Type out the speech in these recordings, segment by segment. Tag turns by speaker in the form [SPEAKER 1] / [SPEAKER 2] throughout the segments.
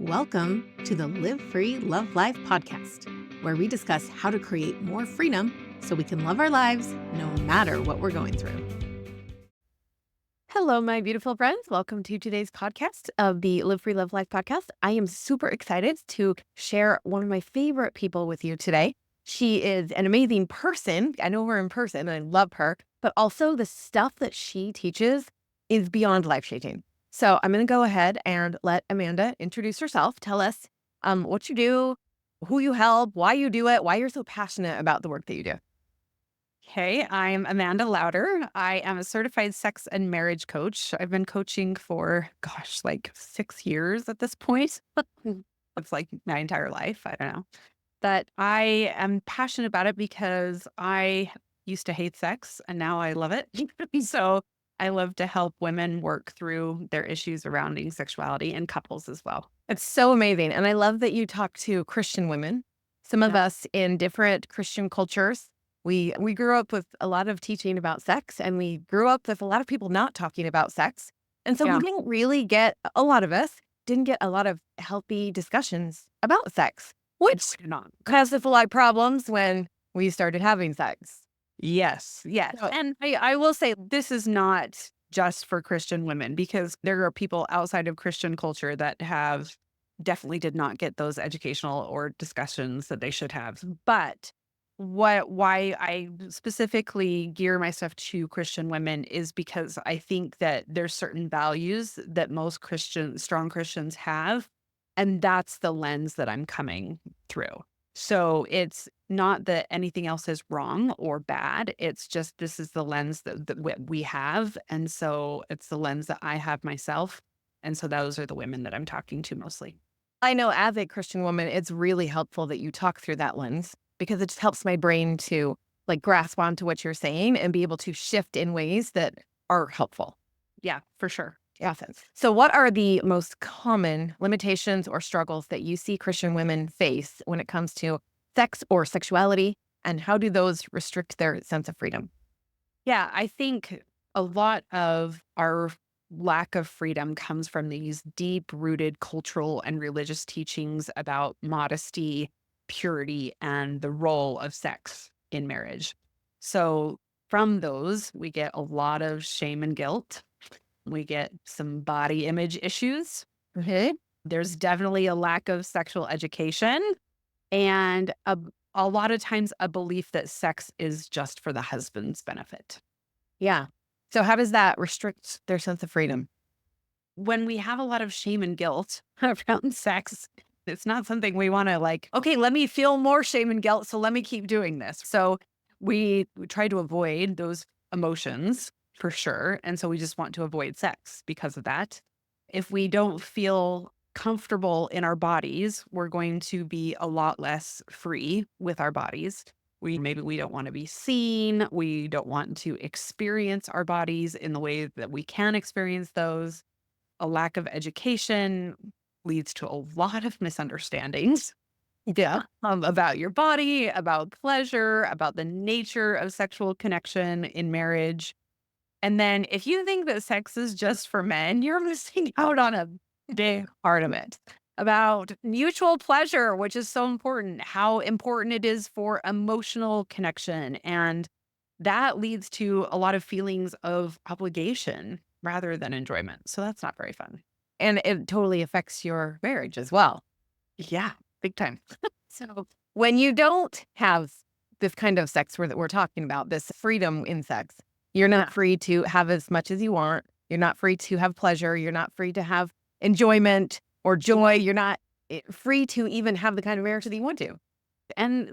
[SPEAKER 1] Welcome to the Live Free, Love Life podcast, where we discuss how to create more freedom so we can love our lives no matter what we're going through.
[SPEAKER 2] Hello, my beautiful friends. Welcome to today's podcast of the Live Free, Love Life podcast. I am super excited to share one of my favorite people with you today. She is an amazing person. I know her in person and I love her, but also the stuff that she teaches is beyond life-changing. So I'm going to go ahead and let Amanda introduce herself. Tell us what you do, who you help, why you do it, why you're so passionate about the work that you do.
[SPEAKER 3] Hey, I'm Amanda Lauder. I am a certified sex and marriage coach. I've been coaching for, like 6 years at this point. It's like my entire life. I don't know. But I am passionate about it because I used to hate sex and now I love it. So I love to help women work through their issues surrounding sexuality and couples as well.
[SPEAKER 2] It's so amazing. And I love that you talk to Christian women. Some of
[SPEAKER 3] Yeah.
[SPEAKER 2] us in different Christian cultures, we grew up with a lot of teaching about sex, and we grew up with a lot of people not talking about sex. And so
[SPEAKER 3] Yeah.
[SPEAKER 2] we didn't really get, a lot of us didn't get a lot of healthy discussions about sex, which
[SPEAKER 3] Not.
[SPEAKER 2] caused us a lot of problems when we started having sex.
[SPEAKER 3] Yes.
[SPEAKER 2] So-
[SPEAKER 3] And I will say this is not just for Christian women because there are people outside of Christian culture that have definitely did not get those educational or discussions that they should have. But why I specifically gear my stuff to Christian women is because I think that there's certain values that most strong Christians have, and that's the lens that I'm coming through. So it's not that anything else is wrong or bad. It's just this is the lens that we have. And so it's the lens that I have myself. And so those are the women that I'm talking to mostly.
[SPEAKER 2] I know as a Christian woman, it's really helpful that you talk through that lens because it just helps my brain to grasp onto what you're saying and be able to shift in ways that are helpful.
[SPEAKER 3] Yeah, for sure.
[SPEAKER 2] Awesome. So what are the most common limitations or struggles that you see Christian women face when it comes to sex or sexuality, and how do those restrict their sense of freedom?
[SPEAKER 3] Yeah, I think a lot of our lack of freedom comes from these deep rooted cultural and religious teachings about modesty, purity, and the role of sex in marriage. So, from those, we get a lot of shame and guilt. We get some body image issues.
[SPEAKER 2] Okay.
[SPEAKER 3] There's definitely a lack of sexual education and a lot of times a belief that sex is just for the husband's benefit.
[SPEAKER 2] Yeah. So how does that restrict their sense of freedom?
[SPEAKER 3] When we have a lot of shame and guilt around sex, it's not something we want to okay, let me feel more shame and guilt. So let me keep doing this. So we try to avoid those emotions for sure. And so we just want to avoid sex because of that. If we don't feel comfortable in our bodies, we're going to be a lot less free with our bodies. Maybe we don't want to be seen. We don't want to experience our bodies in the way that we can experience those. A lack of education leads to a lot of misunderstandings.
[SPEAKER 2] Yeah.
[SPEAKER 3] About your body, about pleasure, about the nature of sexual connection in marriage. And then if you think that sex is just for men, you're missing out on a big part of it. About mutual pleasure, which is so important, how important it is for emotional connection. And that leads to a lot of feelings of obligation rather than enjoyment. So that's not very fun.
[SPEAKER 2] And it totally affects your marriage as well.
[SPEAKER 3] Yeah, big time.
[SPEAKER 2] So when you don't have this kind of sex that we're talking about, this freedom in sex, you're not
[SPEAKER 3] Yeah.
[SPEAKER 2] free to have as much as you want. You're not free to have pleasure. You're not free to have enjoyment or joy. You're not free to even have the kind of marriage that you want to.
[SPEAKER 3] And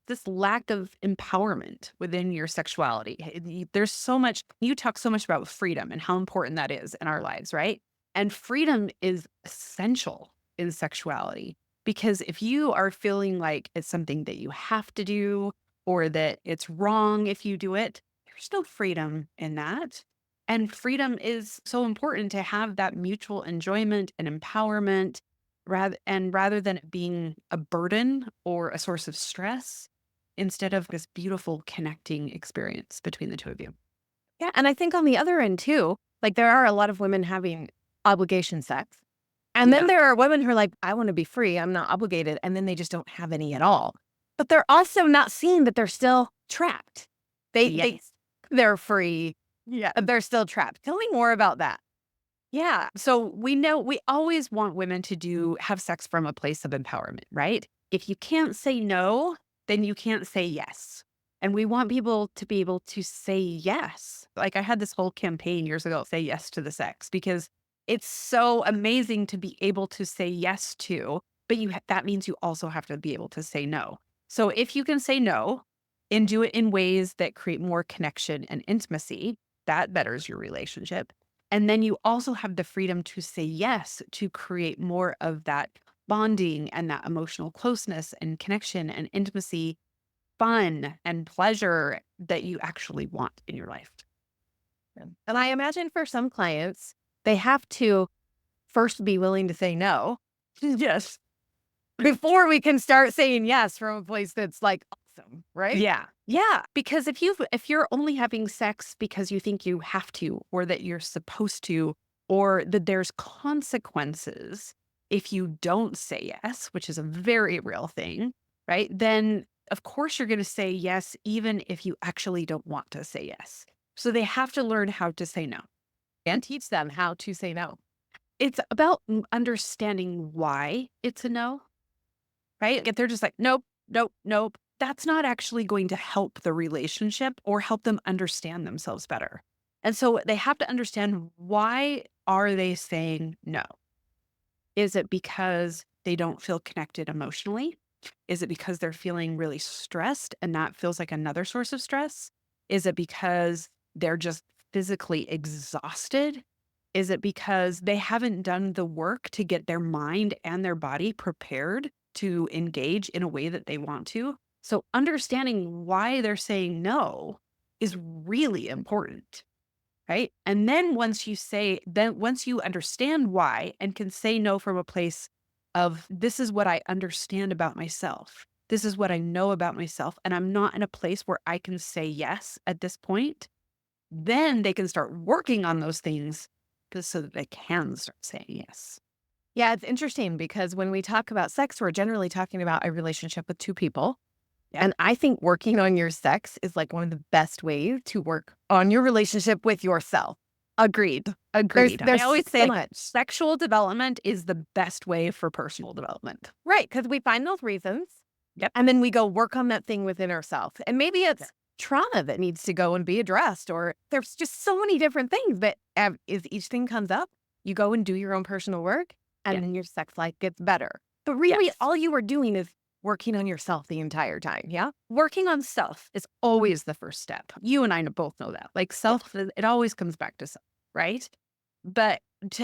[SPEAKER 3] this lack of empowerment within your sexuality. There's so much, you talk so much about freedom and how important that is in our lives, right? And freedom is essential in sexuality because if you are feeling like it's something that you have to do or that it's wrong if you do it, there's no freedom in that. And freedom is so important to have that mutual enjoyment and empowerment rather than it being a burden or a source of stress, instead of this beautiful connecting experience between the two of you.
[SPEAKER 2] Yeah. And I think on the other end too, there are a lot of women having obligation sex. And then there are women who are like, I want to be free. I'm not obligated. And then they just don't have any at all. But they're also not seeing that they're still trapped. They're free.
[SPEAKER 3] Yeah.
[SPEAKER 2] They're still trapped. Tell me more about that.
[SPEAKER 3] Yeah. So we know we always want women to have sex from a place of empowerment, right? If you can't say no, then you can't say yes. And we want people to be able to say yes. Like I had this whole campaign years ago, say yes to the sex, because it's so amazing to be able to say yes to, but that means you also have to be able to say no. So if you can say no and do it in ways that create more connection and intimacy, that betters your relationship. And then you also have the freedom to say yes to create more of that bonding and that emotional closeness and connection and intimacy, fun and pleasure that you actually want in your life.
[SPEAKER 2] And I imagine for some clients, they have to first be willing to say no.
[SPEAKER 3] Yes.
[SPEAKER 2] Before we can start saying yes from a place that's like awesome, right?
[SPEAKER 3] Yeah. Yeah. Because if you're only having sex because you think you have to, or that you're supposed to, or that there's consequences if you don't say yes, which is a very real thing, right? Then of course you're going to say yes, even if you actually don't want to say yes. So they have to learn how to say no.
[SPEAKER 2] And teach them how to say no.
[SPEAKER 3] It's about understanding why it's a no, right? If they're just like, nope, nope, nope, that's not actually going to help the relationship or help them understand themselves better. And so they have to understand, why are they saying no? Is it because they don't feel connected emotionally? Is it because they're feeling really stressed and that feels like another source of stress? Is it because they're just physically exhausted? Is it because they haven't done the work to get their mind and their body prepared to engage in a way that they want to? So understanding why they're saying no is really important, right? And then once you understand why and can say no from a place of, this is what I understand about myself. This is what I know about myself. And I'm not in a place where I can say yes at this point. Then they can start working on those things so that they can start saying yes.
[SPEAKER 2] Yeah, it's interesting because when we talk about sex, we're generally talking about a relationship with two people.
[SPEAKER 3] Yep.
[SPEAKER 2] And I think working on your sex is like one of the best ways to work on your relationship with yourself. Agreed.
[SPEAKER 3] Agreed.
[SPEAKER 2] There's
[SPEAKER 3] I always
[SPEAKER 2] so
[SPEAKER 3] say
[SPEAKER 2] much.
[SPEAKER 3] sexual development is the best way for personal development.
[SPEAKER 2] Right. Because we find those reasons.
[SPEAKER 3] Yep.
[SPEAKER 2] And then we go work on that thing within ourselves. And maybe it's trauma that needs to go and be addressed, or there's just so many different things. But as each thing comes up, you go and do your own personal work, and then your sex life gets better. But really, all you were doing is working on yourself the entire time. Yeah.
[SPEAKER 3] Working on self is always the first step. You and I both know that. Like self, it always comes back to self, right? But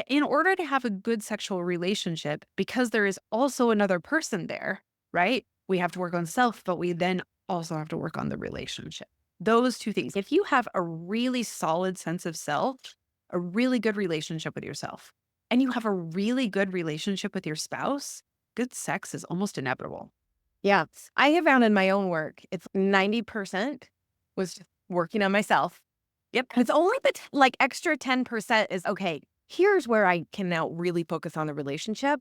[SPEAKER 3] in order to have a good sexual relationship, because there is also another person there, right? We have to work on self, but we then also have to work on the relationship. Those two things. If you have a really solid sense of self, a really good relationship with yourself, and you have a really good relationship with your spouse, good sex is almost inevitable.
[SPEAKER 2] Yeah. I have found in my own work, it's 90% was just working on myself.
[SPEAKER 3] Yep.
[SPEAKER 2] And it's only the extra 10% is, okay, here's where I can now really focus on the relationship.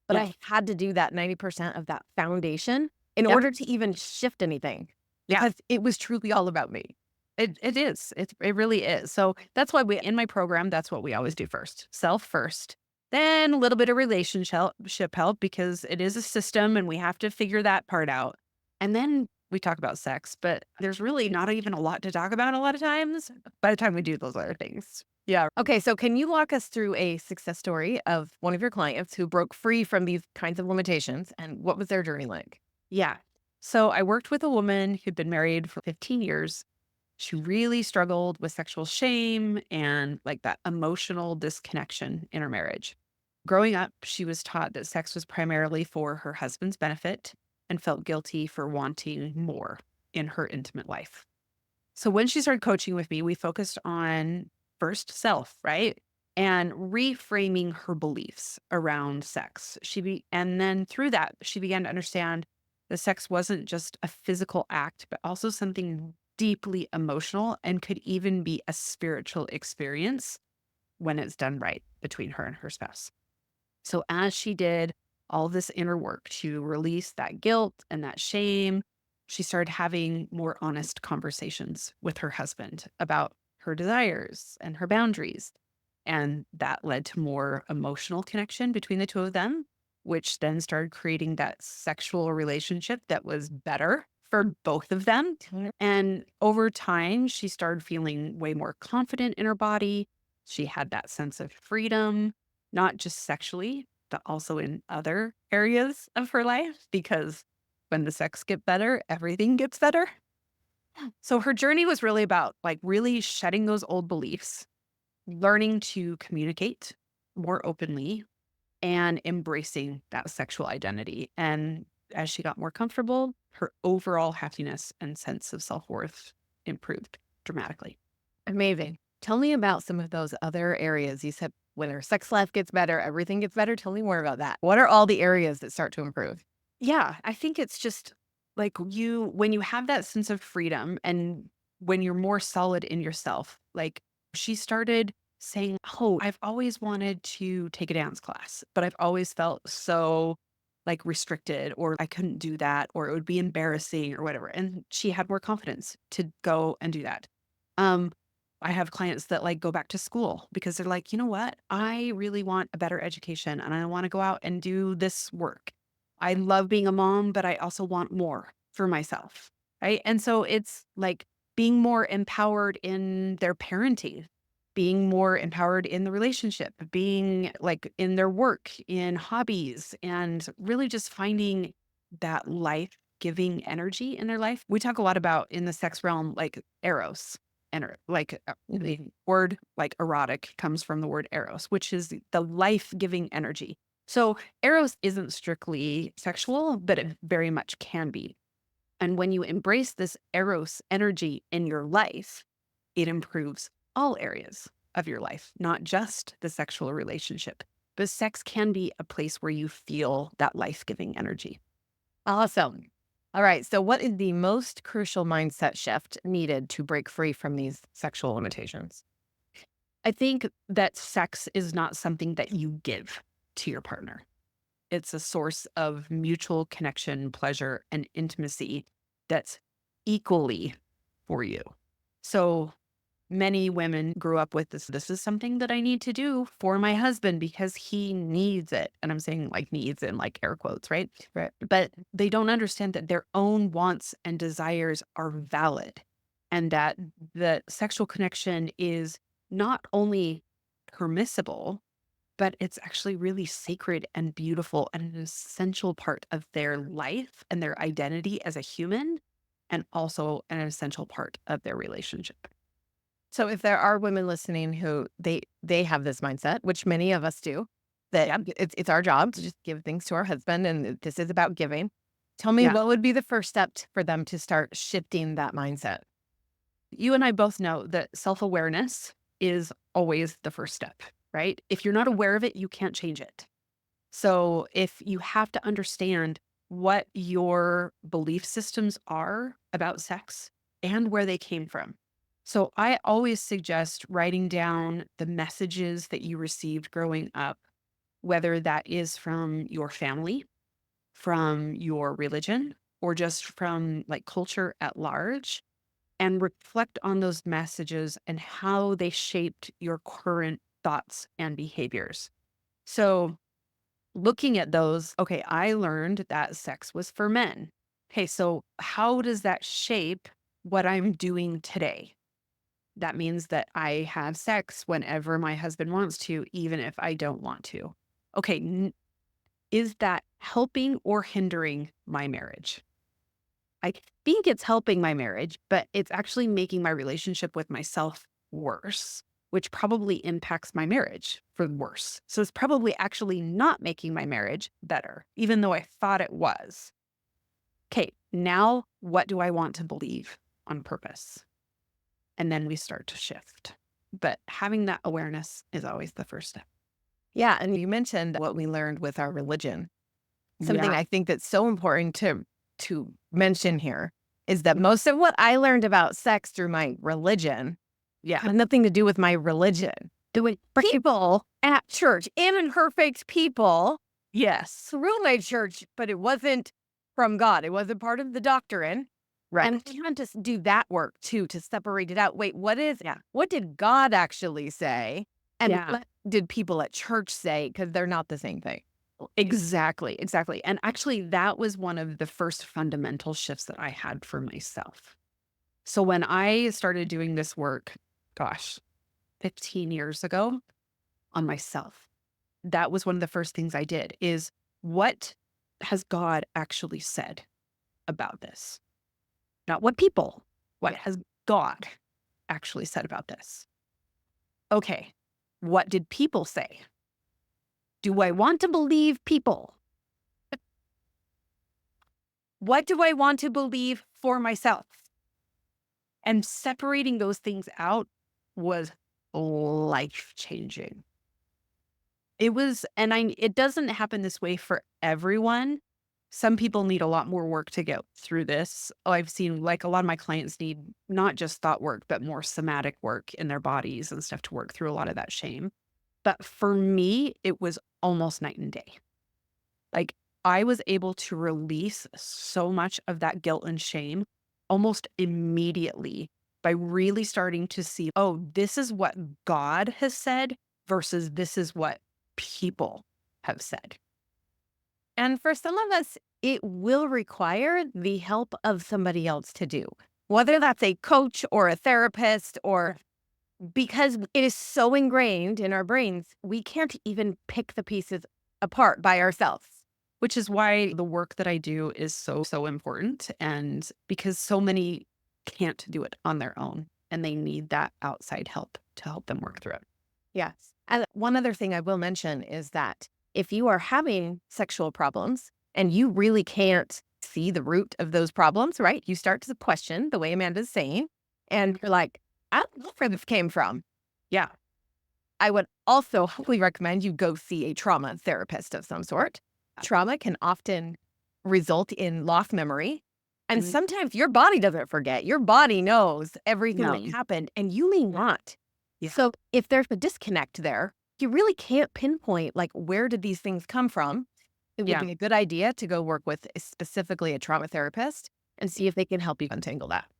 [SPEAKER 2] But I had to do that 90% of that foundation in order to even shift anything. Because it was truly all about me.
[SPEAKER 3] It is. It really is. So that's why in my program, that's what we always do first. Self first, then a little bit of relationship help, because it is a system and we have to figure that part out. And then we talk about sex, but there's really not even a lot to talk about a lot of times by the time we do those other things. Yeah.
[SPEAKER 2] Okay, so can you walk us through a success story of one of your clients who broke free from these kinds of limitations, and what was their journey like?
[SPEAKER 3] Yeah. So I worked with a woman who'd been married for 15 years. She really struggled with sexual shame and like that emotional disconnection in her marriage. Growing up, she was taught that sex was primarily for her husband's benefit and felt guilty for wanting more in her intimate life. So when she started coaching with me, we focused on first self, right? And reframing her beliefs around sex. And then through that, she began to understand that sex wasn't just a physical act, but also something deeply emotional and could even be a spiritual experience when it's done right between her and her spouse. So as she did all this inner work to release that guilt and that shame, she started having more honest conversations with her husband about her desires and her boundaries. And that led to more emotional connection between the two of them, which then started creating that sexual relationship that was better for both of them. And over time, she started feeling way more confident in her body. She had that sense of freedom, not just sexually, but also in other areas of her life, because when the sex gets better, everything gets better. So her journey was really about like really shedding those old beliefs, learning to communicate more openly, and embracing that sexual identity. And as she got more comfortable, her overall happiness and sense of self-worth improved dramatically.
[SPEAKER 2] Amazing. Tell me about some of those other areas. You said when her sex life gets better, everything gets better. Tell me more about that. What are all the areas that start to improve?
[SPEAKER 3] Yeah, I think it's just like when you have that sense of freedom and when you're more solid in yourself, like she started saying, "Oh, I've always wanted to take a dance class, but I've always felt so like restricted, or I couldn't do that, or it would be embarrassing or whatever." And she had more confidence to go and do that. Um, I have clients that like go back to school because they're like, you know what? I really want a better education and I want to go out and do this work. I love being a mom, but I also want more for myself. Right. And so it's like being more empowered in their parenting, being more empowered in the relationship, being like in their work, in hobbies, and really just finding that life giving energy in their life. We talk a lot about in the sex realm, like eros. And like the word like erotic comes from the word eros, which is the life giving energy. So eros isn't strictly sexual, but it very much can be. And when you embrace this eros energy in your life, it improves all areas of your life, not just the sexual relationship. But sex can be a place where you feel that life-giving energy.
[SPEAKER 2] Awesome. All right. So, what is the most crucial mindset shift needed to break free from these sexual limitations?
[SPEAKER 3] I think that sex is not something that you give to your partner. It's a source of mutual connection, pleasure, and intimacy that's equally for you. So many women grew up with this. This is something that I need to do for my husband because he needs it. And I'm saying like needs in like air quotes, right?
[SPEAKER 2] Right.
[SPEAKER 3] But they don't understand that their own wants and desires are valid and that the sexual connection is not only permissible, but it's actually really sacred and beautiful and an essential part of their life and their identity as a human, and also an essential part of their relationship.
[SPEAKER 2] So, if there are women listening who they have this mindset, which many of us do, that
[SPEAKER 3] Yeah.
[SPEAKER 2] it's our job to just give things to our husband, and this is about giving. Tell me,
[SPEAKER 3] Yeah.
[SPEAKER 2] what would be the first step for them to start shifting that mindset?
[SPEAKER 3] You and I both know that self awareness is always the first step, right? If you're not aware of it, you can't change it. So, if you have to understand what your belief systems are about sex and where they came from. So, I always suggest writing down the messages that you received growing up, whether that is from your family, from your religion, or just from like culture at large, and reflect on those messages and how they shaped your current thoughts and behaviors. So, looking at those, okay, I learned that sex was for men. Okay, so how does that shape what I'm doing today? That means that I have sex whenever my husband wants to, even if I don't want to. Okay, is that helping or hindering my marriage? I think it's helping my marriage, but it's actually making my relationship with myself worse, which probably impacts my marriage for worse. So it's probably actually not making my marriage better, even though I thought it was. Okay, now what do I want to believe on purpose? And then we start to shift. But having that awareness is always the first step.
[SPEAKER 2] Yeah, and you mentioned what we learned with our religion. Something
[SPEAKER 3] Yeah.
[SPEAKER 2] I think that's so important to mention here is that most of what I learned about sex through my religion
[SPEAKER 3] Yeah.
[SPEAKER 2] had nothing to do with my religion. doing people at church, imperfect people
[SPEAKER 3] Yes.
[SPEAKER 2] through my church, but it wasn't from God. It wasn't part of the doctrine.
[SPEAKER 3] Right.
[SPEAKER 2] And we had to do that work too, to separate it out. Wait, what
[SPEAKER 3] Yeah.
[SPEAKER 2] did God actually say? And
[SPEAKER 3] Yeah.
[SPEAKER 2] what did people at church say? Because they're not the same thing.
[SPEAKER 3] Exactly. Exactly. And actually, that was one of the first fundamental shifts that I had for myself. So when I started doing this work, gosh, 15 years ago on myself, that was one of the first things I did is what has God actually said about this? Not what people, what has God actually said about this? Okay, what did people say? Do I want to believe people? What do I want to believe for myself? And separating those things out was life-changing. It was, and it doesn't happen this way for everyone. Some people need a lot more work to get through this. I've seen like a lot of my clients need not just thought work, but more somatic work in their bodies and stuff to work through a lot of that shame. But for me, it was almost night and day. Like I was able to release so much of that guilt and shame almost immediately by really starting to see, oh, this is what God has said versus this is what people have said.
[SPEAKER 2] And for some of us, it will require the help of somebody else to do, whether that's a coach or a therapist, or because it is so ingrained in our brains, we can't even pick the pieces apart by ourselves.
[SPEAKER 3] Which is why the work that I do is so, so important. And because so many can't do it on their own and they need that outside help to help them work through it.
[SPEAKER 2] Yes. And one other thing I will mention is that if you are having sexual problems and you really can't see the root of those problems, right? You start to question the way Amanda's saying, and you're like, I don't know where this came from.
[SPEAKER 3] Yeah.
[SPEAKER 2] I would also highly recommend you go see a trauma therapist of some sort. Trauma can often result in lost memory. And
[SPEAKER 3] Mhm.
[SPEAKER 2] sometimes your body doesn't forget. Your body knows everything
[SPEAKER 3] No.
[SPEAKER 2] that happened, and you may not.
[SPEAKER 3] Yeah.
[SPEAKER 2] So if there's a disconnect there, you really can't pinpoint, like, where did these things come from? It would
[SPEAKER 3] Yeah.
[SPEAKER 2] be a good idea to go work with specifically a trauma therapist and see if they can help you untangle that.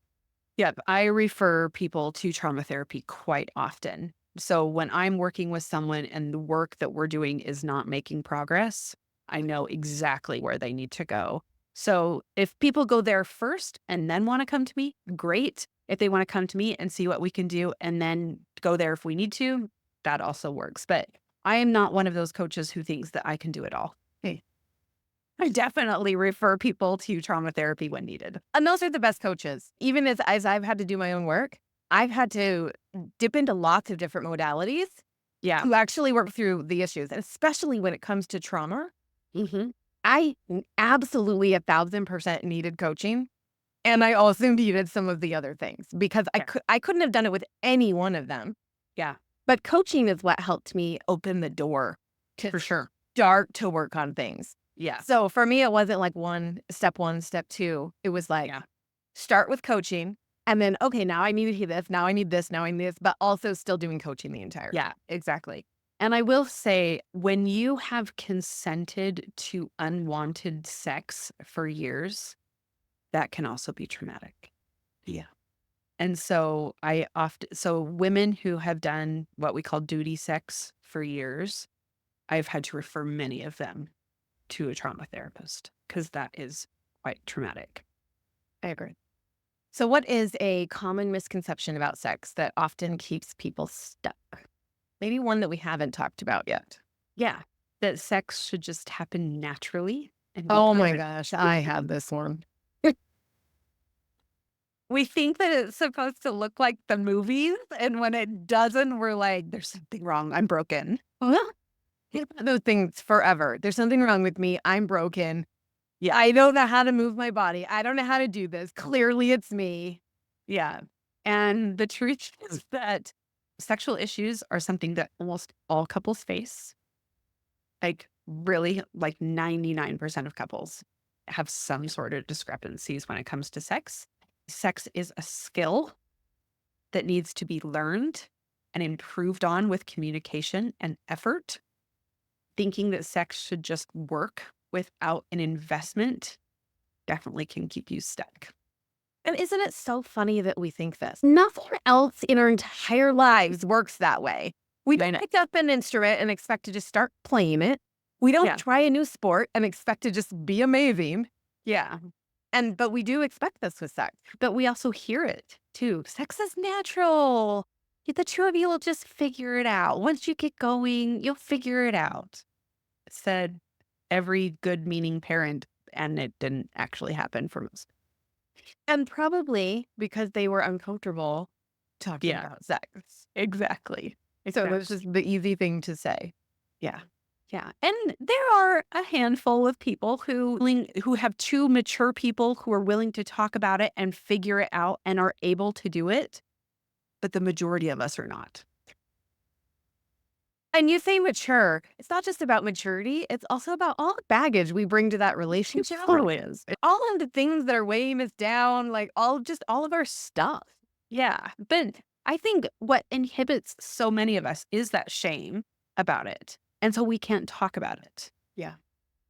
[SPEAKER 3] Yep. I refer people to trauma therapy quite often. So when I'm working with someone and the work that we're doing is not making progress, I know exactly where they need to go. So if people go there first and then want to come to me, great. If they want to come to me and see what we can do and then go there if we need to, that also works. But I am not one of those coaches who thinks that I can do it all.
[SPEAKER 2] Okay.
[SPEAKER 3] I definitely refer people to trauma therapy when needed.
[SPEAKER 2] And those are the best coaches. Even as I've had to do my own work, I've had to dip into lots of different modalities
[SPEAKER 3] Yeah.
[SPEAKER 2] to actually work through the issues. And especially when it comes to trauma, I absolutely 1,000% needed coaching. And I also needed some of the other things because I couldn't have done it with any one of them.
[SPEAKER 3] Yeah.
[SPEAKER 2] But coaching is what helped me open the door to
[SPEAKER 3] For sure.
[SPEAKER 2] start to work on things.
[SPEAKER 3] Yeah.
[SPEAKER 2] So for me, it wasn't like step one, step two. It was like,
[SPEAKER 3] Yeah.
[SPEAKER 2] start with coaching. And then, okay, now I need this, now I need this, now I need this, but also still doing coaching the entire time.
[SPEAKER 3] Yeah, exactly. And I will say, when you have consented to unwanted sex for years, that can also be traumatic.
[SPEAKER 2] Yeah.
[SPEAKER 3] And so so women who have done what we call duty sex for years, I've had to refer many of them to a trauma therapist because that is quite traumatic.
[SPEAKER 2] I agree. So what is a common misconception about sex that often keeps people stuck? Maybe one that we haven't talked about yet.
[SPEAKER 3] Yeah, that sex should just happen naturally. And
[SPEAKER 2] Oh my gosh, I had this one.
[SPEAKER 3] we think that it's supposed to look like the movies, and when it doesn't, we're like, there's something wrong. I'm broken.
[SPEAKER 2] Well, those things forever. There's something wrong with me. I'm broken.
[SPEAKER 3] Yeah.
[SPEAKER 2] I don't know how to move my body. I don't know how to do this. Clearly, it's me.
[SPEAKER 3] Yeah. And the truth is that sexual issues are something that almost all couples face. Like, really, like 99% of couples have some sort of discrepancies when it comes to sex. Sex is a skill that needs to be learned and improved on with communication and effort, thinking that sex should just work without an investment definitely can keep you stuck.
[SPEAKER 2] And isn't it so funny that we think this? Nothing else in our entire lives works that way. We
[SPEAKER 3] I
[SPEAKER 2] don't
[SPEAKER 3] know.
[SPEAKER 2] pick up an instrument and expect to just start playing it. We don't
[SPEAKER 3] Yeah.
[SPEAKER 2] try a new sport and expect to just be amazing.
[SPEAKER 3] Yeah.
[SPEAKER 2] But we do expect this with sex. But we also hear it too. Sex is natural. The two of you will just figure it out. Once you get going, you'll figure it out.
[SPEAKER 3] Said every good meaning parent, and it didn't actually happen for most.
[SPEAKER 2] And probably because they were uncomfortable talking
[SPEAKER 3] Yeah.
[SPEAKER 2] about sex.
[SPEAKER 3] Exactly.
[SPEAKER 2] So that's just the easy thing to say.
[SPEAKER 3] Yeah. Yeah. And there are a handful of people who have two mature people who are willing to talk about it and figure it out and are able to do it. But the majority of us are not.
[SPEAKER 2] And you say mature. It's not just about maturity. It's also about all the baggage we bring to that relationship.
[SPEAKER 3] It totally is.
[SPEAKER 2] All of the things that are weighing us down, like all of our stuff.
[SPEAKER 3] Yeah. But I think what inhibits so many of us is that shame about it. And so we can't talk about it.
[SPEAKER 2] Yeah.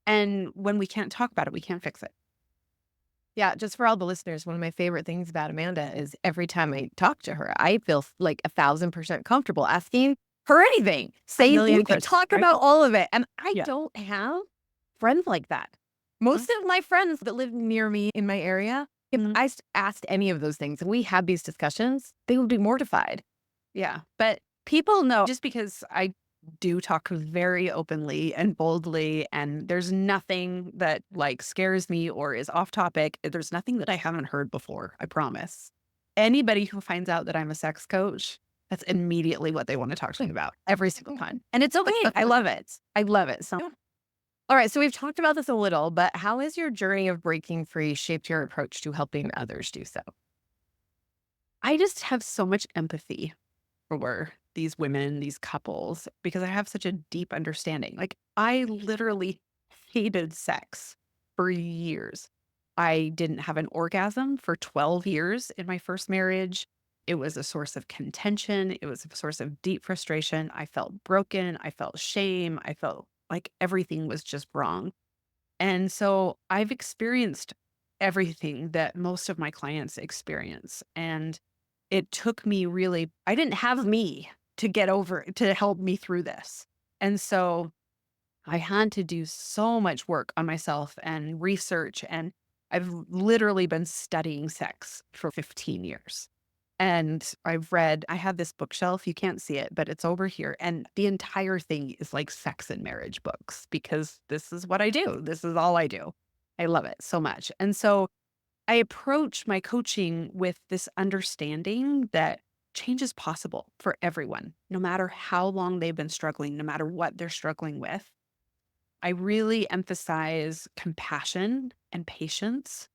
[SPEAKER 3] And when we can't talk about it, we can't fix it.
[SPEAKER 2] Yeah, just for all the listeners, one of my favorite things about Amanda is every time I talk to her, I feel like 1,000% comfortable asking her anything. Say
[SPEAKER 3] million
[SPEAKER 2] we can
[SPEAKER 3] questions,
[SPEAKER 2] talk
[SPEAKER 3] right?
[SPEAKER 2] about all of it. And I
[SPEAKER 3] Yeah.
[SPEAKER 2] don't have friends like that. Most of my friends that live near me in my area, if
[SPEAKER 3] Mhm.
[SPEAKER 2] I asked any of those things and we had these discussions, they would be mortified.
[SPEAKER 3] Yeah. But people know just because I do talk very openly and boldly, and there's nothing that like scares me or is off topic. There's nothing that I haven't heard before. I promise. Anybody who finds out that I'm a sex coach, that's immediately what they want to talk to me about every single time. And it's okay. I love it. I love it. So
[SPEAKER 2] All right, so we've talked about this a little, but how has your journey of breaking free shaped your approach to helping others do so?
[SPEAKER 3] I just have so much empathy for these women, these couples, because I have such a deep understanding. Like, I literally hated sex for years. I didn't have an orgasm for 12 years in my first marriage. It was a source of contention. It was a source of deep frustration. I felt broken. I felt shame. I felt like everything was just wrong. And so I've experienced everything that most of my clients experience. And it took me really, I didn't have me to get over to help me through this. And so I had to do so much work on myself and research. And I've literally been studying sex for 15 years. And I have this bookshelf. You can't see it, but it's over here. And the entire thing is like sex and marriage books because this is what I do. This is all I do. I love it so much. And so I approach my coaching with this understanding that change is possible for everyone, no matter how long they've been struggling, no matter what they're struggling with. I really emphasize compassion and patience,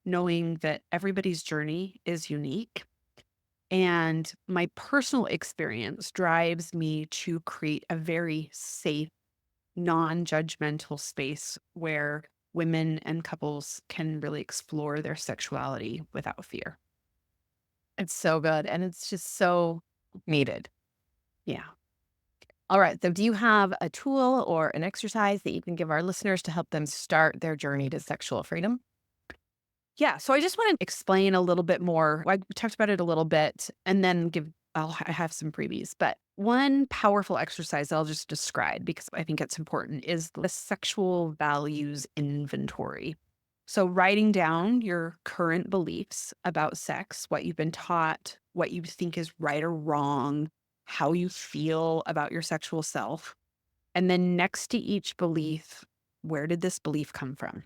[SPEAKER 3] knowing that everybody's journey is unique. And my personal experience drives me to create a very safe, non-judgmental space where women and couples can really explore their sexuality without fear.
[SPEAKER 2] It's so good. And it's just so needed.
[SPEAKER 3] Yeah.
[SPEAKER 2] All right. So, do you have a tool or an exercise that you can give our listeners to help them start their journey to sexual freedom?
[SPEAKER 3] Yeah. So I just want to explain a little bit more. I talked about it a little bit and then I have some freebies. But one powerful exercise I'll just describe because I think it's important is the sexual values inventory. So writing down your current beliefs about sex, what you've been taught, what you think is right or wrong, how you feel about your sexual self. And then next to each belief, where did this belief come from?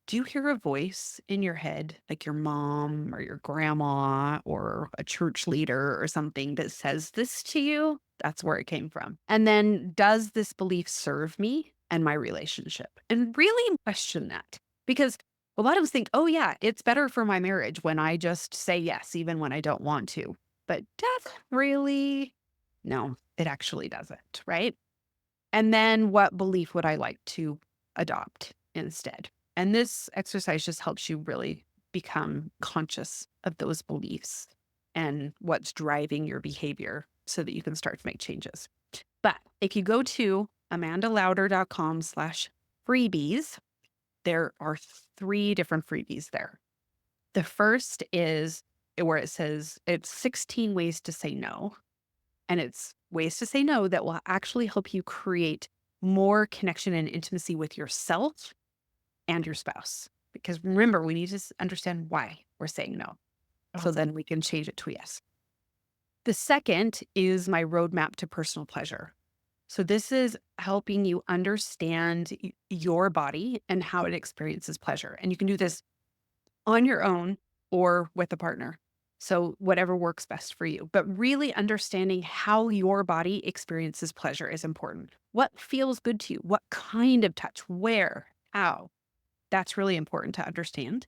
[SPEAKER 3] Do you hear a voice in your head, like your mom or your grandma or a church leader or something that says this to you? That's where it came from. And then does this belief serve me and my relationship? And really question that because a lot of us think, oh, yeah, it's better for my marriage when I just say yes, even when I don't want to. But does really? No, it actually doesn't. Right. And then what belief would I like to adopt instead? And this exercise just helps you really become conscious of those beliefs and what's driving your behavior so that you can start to make changes. But if you go to amandalauder.com/freebies, there are 3 different freebies there. The first is where it says it's 16 ways to say no. And it's ways to say no that will actually help you create more connection and intimacy with yourself and your spouse. Because remember, we need to understand why we're saying no. So then we can change it to a yes. The second is my roadmap to personal pleasure. So this is helping you understand your body and how it experiences pleasure. And you can do this on your own or with a partner. So whatever works best for you. But really understanding how your body experiences pleasure is important. What feels good to you? What kind of touch? Where? How? That's really important to understand.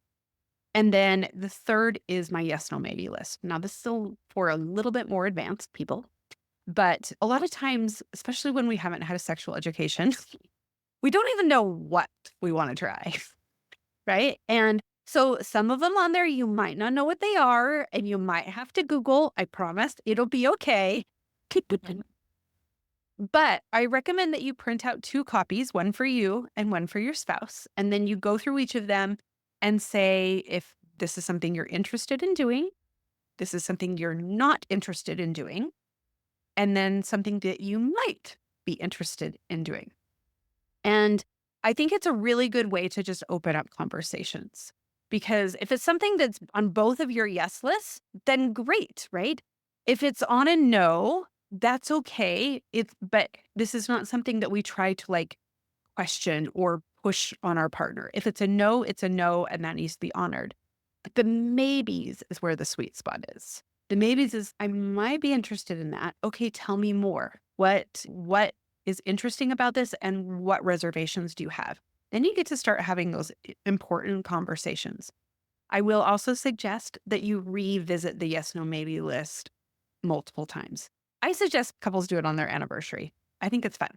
[SPEAKER 3] And then the third is my yes, no, maybe list. Now, this is still for a little bit more advanced people. But a lot of times, especially when we haven't had a sexual education, we don't even know what we want to try, right? And so some of them on there, you might not know what they are, and you might have to Google. I promise it'll be okay. But I recommend that you print out 2 copies, one for you and one for your spouse. And then you go through each of them and say if this is something you're interested in doing, this is something you're not interested in doing, and then something that you might be interested in doing. And I think it's a really good way to just open up conversations. Because if it's something that's on both of your yes lists, then great, right? If it's on a no, that's okay. But this is not something that we try to question or push on our partner. If it's a no, and that needs to be honored. But the maybes is where the sweet spot is. The maybes is, I might be interested in that. Okay, tell me more. What is interesting about this and what reservations do you have? Then you get to start having those important conversations. I will also suggest that you revisit the yes, no, maybe list multiple times. I suggest couples do it on their anniversary. I think it's fun.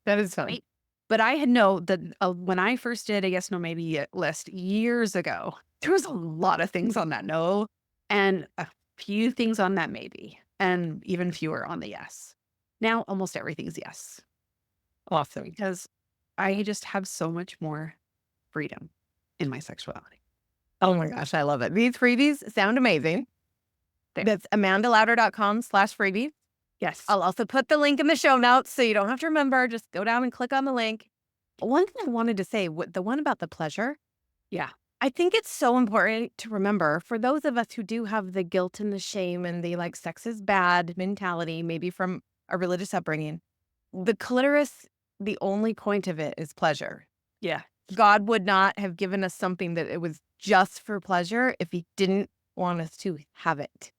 [SPEAKER 2] That is fun.
[SPEAKER 3] Right? But I know that when I first did a yes, no, maybe list years ago, there was a lot of things on that no and a few things on that maybe, and even fewer on the yes. Now almost everything's yes.
[SPEAKER 2] Awesome.
[SPEAKER 3] Because I just have so much more freedom in my sexuality.
[SPEAKER 2] Oh my gosh, I love it. These freebies sound amazing.
[SPEAKER 3] There.
[SPEAKER 2] That's amandalauder.com/freebies.
[SPEAKER 3] Yes.
[SPEAKER 2] I'll also put the link in the show notes so you don't have to remember. Just go down and click on the link. One thing I wanted to say, the one about the pleasure.
[SPEAKER 3] Yeah.
[SPEAKER 2] I think it's so important to remember for those of us who do have the guilt and the shame and the sex is bad mentality, maybe from a religious upbringing, the clitoris, the only point of it is pleasure.
[SPEAKER 3] Yeah.
[SPEAKER 2] God would not have given us something that it was just for pleasure if he didn't want us to have it.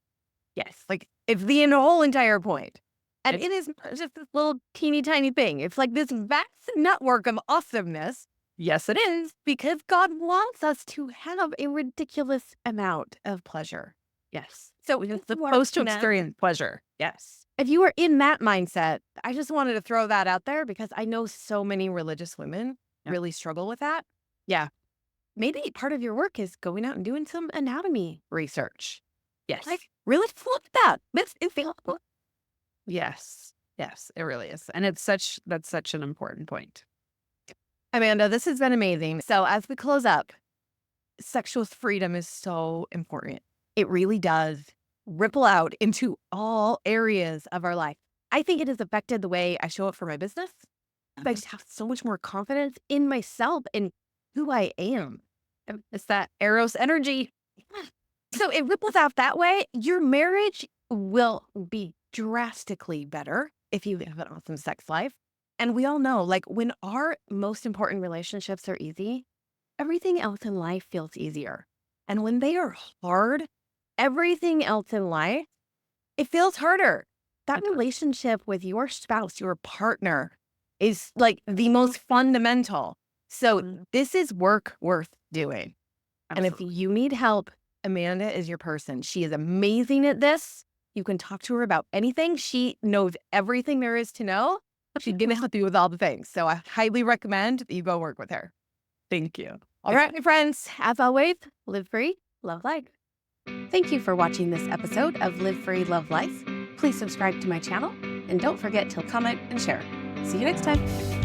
[SPEAKER 3] Yes.
[SPEAKER 2] It's the whole entire point. And it is just this little teeny tiny thing. It's like this vast network of awesomeness. Yes, it is, because God wants us to have a ridiculous amount of pleasure.
[SPEAKER 3] Yes.
[SPEAKER 2] So
[SPEAKER 3] It's supposed to experience pleasure. Yes.
[SPEAKER 2] if you are in that mindset, I just wanted to throw that out there because I know so many religious women really struggle with that.
[SPEAKER 3] Yeah.
[SPEAKER 2] Maybe part of your work is going out and doing some anatomy research.
[SPEAKER 3] Yes.
[SPEAKER 2] Really flip that. It's
[SPEAKER 3] Yes. Yes, it really is. And that's such an important point.
[SPEAKER 2] Amanda, this has been amazing. So as we close up, sexual freedom is so important. It really does ripple out into all areas of our life. I think it has affected the way I show up for my business. I just have so much more confidence in myself and who I am.
[SPEAKER 3] It's that Eros energy.
[SPEAKER 2] So it ripples out that way. Your marriage will be drastically better if you have an awesome sex life. And we all know, when our most important relationships are easy, everything else in life feels easier. And when they are hard, everything else in life, it feels harder. That relationship with your spouse, your partner, is the most fundamental. So this is work worth doing.
[SPEAKER 3] Absolutely.
[SPEAKER 2] And if you need help, Amanda is your person. She is amazing at this. You can talk to her about anything. She knows everything there is to know. She's going to help you with all the things. So I highly recommend that you go work with her.
[SPEAKER 3] Thank you.
[SPEAKER 2] All right, my friends. As always, live free, love life.
[SPEAKER 1] Thank you for watching this episode of Live Free, Love Life. Please subscribe to my channel and don't forget to comment and share. See you next time.